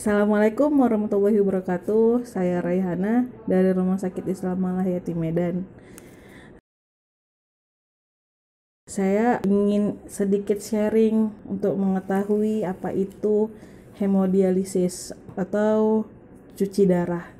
Assalamualaikum warahmatullahi wabarakatuh. Saya Raihana dari Rumah Sakit Islam Malahiyati Medan. Saya ingin sedikit sharing untuk mengetahui apa itu hemodialisis atau cuci darah.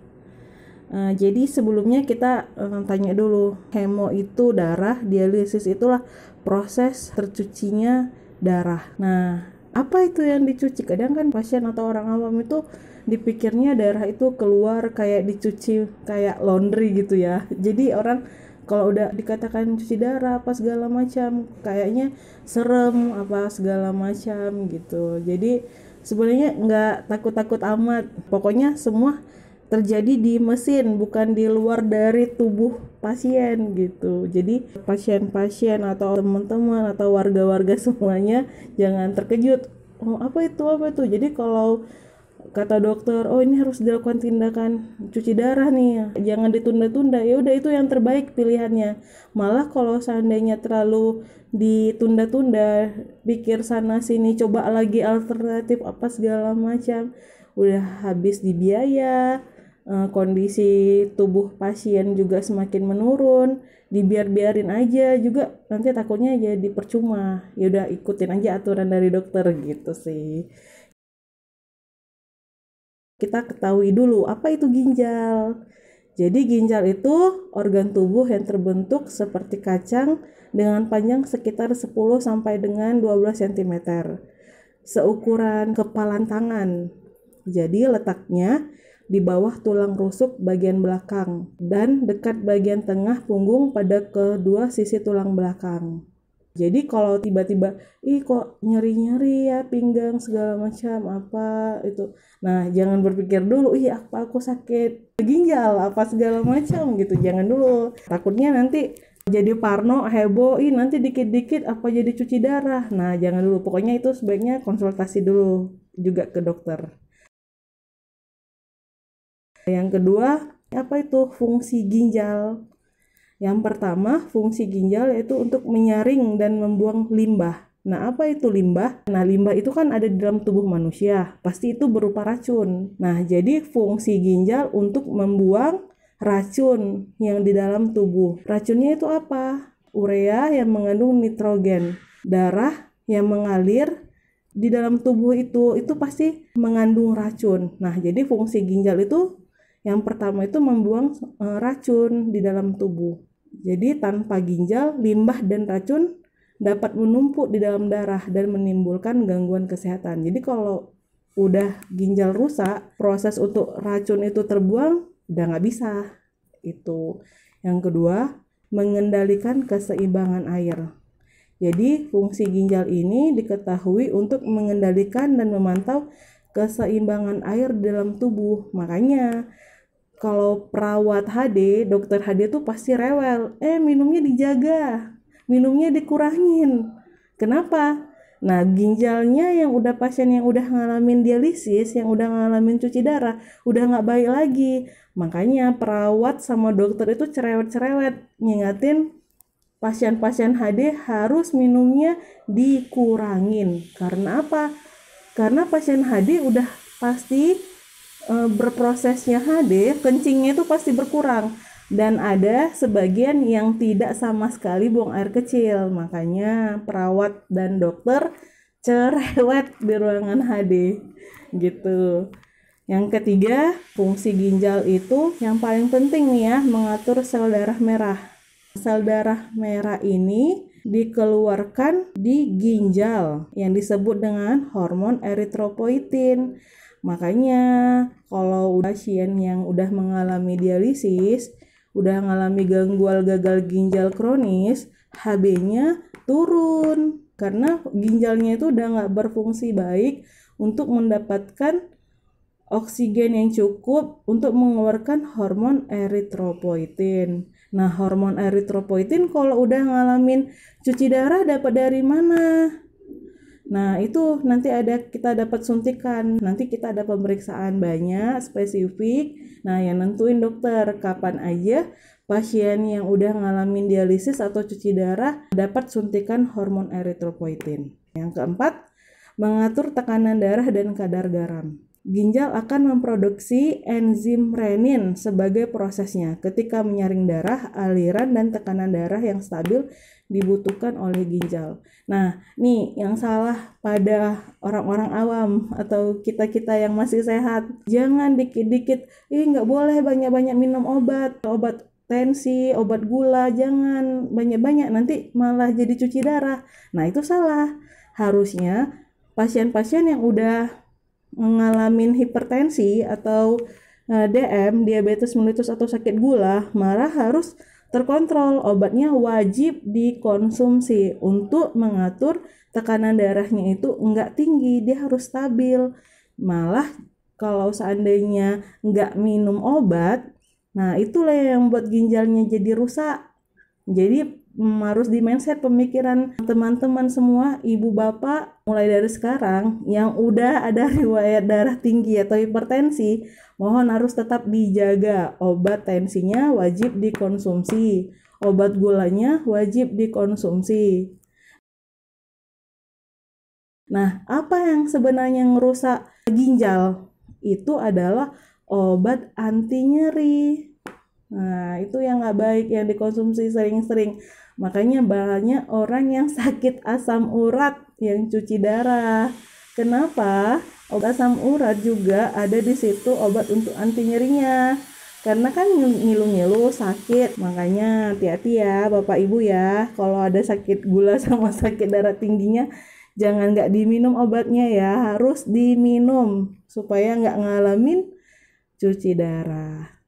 Jadi sebelumnya kita tanya dulu, hemo itu darah, dialisis itulah proses tercucinya darah. Nah, apa itu yang dicuci? Kadang kan pasien atau orang awam itu dipikirnya darah itu keluar kayak dicuci kayak laundry gitu ya. Jadi orang kalau udah dikatakan cuci darah apa segala macam kayaknya serem apa segala macam gitu. Jadi sebenarnya nggak takut-takut amat. Pokoknya semua terjadi di mesin, bukan di luar dari tubuh pasien gitu. Jadi pasien-pasien atau teman-teman atau warga-warga semuanya jangan terkejut. Oh, apa itu? Jadi kalau kata dokter, oh ini harus dilakukan tindakan cuci darah nih, jangan ditunda-tunda. Ya udah, itu yang terbaik pilihannya. Malah kalau seandainya terlalu ditunda-tunda, pikir sana sini, coba lagi alternatif apa segala macam, udah habis di biaya, kondisi tubuh pasien juga semakin menurun, dibiarin aja juga nanti takutnya jadi percuma. Ya udah, ikutin aja aturan dari dokter gitu sih. Kita ketahui dulu apa itu ginjal. Jadi ginjal itu organ tubuh yang terbentuk seperti kacang dengan panjang sekitar 10 sampai dengan 12 cm. Seukuran kepalan tangan. Jadi letaknya di bawah tulang rusuk bagian belakang dan dekat bagian tengah punggung pada kedua sisi tulang belakang. Jadi kalau tiba-tiba, kok nyeri-nyeri ya pinggang segala macam apa itu. Nah, jangan berpikir dulu, apa aku sakit ginjal apa segala macam gitu. Jangan dulu. Takutnya nanti jadi parno, heboh, nanti dikit-dikit apa jadi cuci darah. Nah, jangan dulu. Pokoknya itu sebaiknya konsultasi dulu juga ke dokter. Yang kedua, apa itu fungsi ginjal? Yang pertama, fungsi ginjal yaitu untuk menyaring dan membuang limbah. Nah, apa itu limbah? Nah, limbah itu kan ada di dalam tubuh manusia. Pasti itu berupa racun. Nah, jadi fungsi ginjal untuk membuang racun yang di dalam tubuh. Racunnya itu apa? Urea yang mengandung nitrogen. Darah yang mengalir di dalam tubuh itu pasti mengandung racun. Nah, jadi fungsi ginjal itu yang pertama itu membuang racun di dalam tubuh. Jadi tanpa ginjal, limbah dan racun dapat menumpuk di dalam darah dan menimbulkan gangguan kesehatan. Jadi kalau udah ginjal rusak, proses untuk racun itu terbuang udah nggak bisa. Itu. Yang kedua, mengendalikan keseimbangan air. Jadi fungsi ginjal ini diketahui untuk mengendalikan dan memantau keseimbangan air dalam tubuh. Makanya kalau perawat HD, dokter HD tuh pasti rewel. Minumnya dijaga, minumnya dikurangin. Kenapa? Nah, ginjalnya yang udah pasien yang udah ngalamin dialisis, yang udah ngalamin cuci darah, udah nggak baik lagi. Makanya perawat sama dokter itu cerewet-cerewet ngingatin pasien-pasien HD harus minumnya dikurangin. Karena apa? Karena pasien HD udah pasti berprosesnya HD, kencingnya itu pasti berkurang dan ada sebagian yang tidak sama sekali buang air kecil. Makanya perawat dan dokter cerewet di ruangan HD gitu. Yang ketiga, fungsi ginjal itu yang paling penting nih ya, mengatur sel darah merah. Sel darah merah ini dikeluarkan di ginjal yang disebut dengan hormon eritropoietin. Makanya kalau pasien yang udah mengalami dialisis, udah mengalami gangguan gagal ginjal kronis, Hb-nya turun karena ginjalnya itu udah nggak berfungsi baik untuk mendapatkan oksigen yang cukup untuk mengeluarkan hormon eritropoietin. Nah, hormon eritropoietin kalau udah ngalamin cuci darah dapat dari mana? Nah, itu nanti kita dapat suntikan. Nanti kita ada pemeriksaan banyak, spesifik. Nah, yang nentuin dokter kapan aja pasien yang udah ngalamin dialisis atau cuci darah dapat suntikan hormon eritropoietin. Yang keempat, mengatur tekanan darah dan kadar garam. ginjal akan memproduksi enzim renin sebagai prosesnya. Ketika menyaring darah, aliran dan tekanan darah yang stabil dibutuhkan oleh ginjal. Nah, nih yang salah pada orang-orang awam atau kita-kita yang masih sehat. Jangan dikit-dikit, nggak boleh banyak-banyak minum obat tensi, obat gula, jangan banyak-banyak, nanti malah jadi cuci darah. Nah, itu salah. Harusnya pasien-pasien yang udah ngalamin hipertensi atau DM, diabetes mellitus atau sakit gula, malah harus terkontrol. Obatnya wajib dikonsumsi untuk mengatur tekanan darahnya itu enggak tinggi, dia harus stabil. Malah kalau seandainya enggak minum obat, nah itulah yang membuat ginjalnya jadi rusak. Jadi harus di mindset pemikiran teman-teman semua, ibu bapak, mulai dari sekarang yang udah ada riwayat darah tinggi atau hipertensi, mohon harus tetap dijaga. Obat tensinya wajib dikonsumsi, obat gulanya wajib dikonsumsi. Nah, apa yang sebenarnya ngerusak ginjal? Itu adalah obat anti nyeri. Nah, itu yang nggak baik, yang dikonsumsi sering-sering. Makanya banyak orang yang sakit asam urat, yang cuci darah. Kenapa? Obat asam urat juga ada di situ obat untuk anti nyerinya. Karena kan ngilu-ngilu sakit. Makanya hati-hati ya Bapak Ibu ya. Kalau ada sakit gula sama sakit darah tingginya, jangan nggak diminum obatnya ya. Harus diminum supaya nggak ngalamin cuci darah.